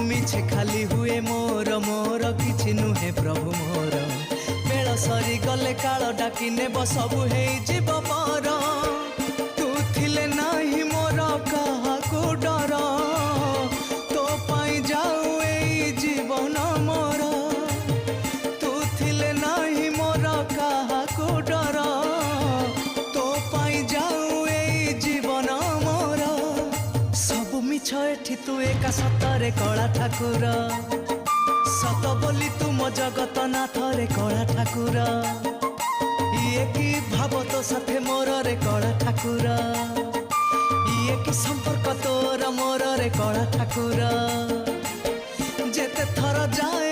मिछे खाली हुए मोर मोर किछि नुहे प्रभु मोर बेल सरी गले काल डाकी नेब सबु हे जीव पर तू थिले नाही मोर काहाकू डर तो पाई जाऊ ए जीवन मोर तू थिले नाही मोर काहाकू डर तो पाई जाऊ ए जीवन मोर सबु मिछ एठी तू एका सतरे कला ठाकुर सत बोली तुम जगत नाथरे कला ठाकुर ये की भाव तो साथे मोर रे कला ठाकुर ये की संपर्क तोर मोर रे कला ठाकुर जेते थर जाए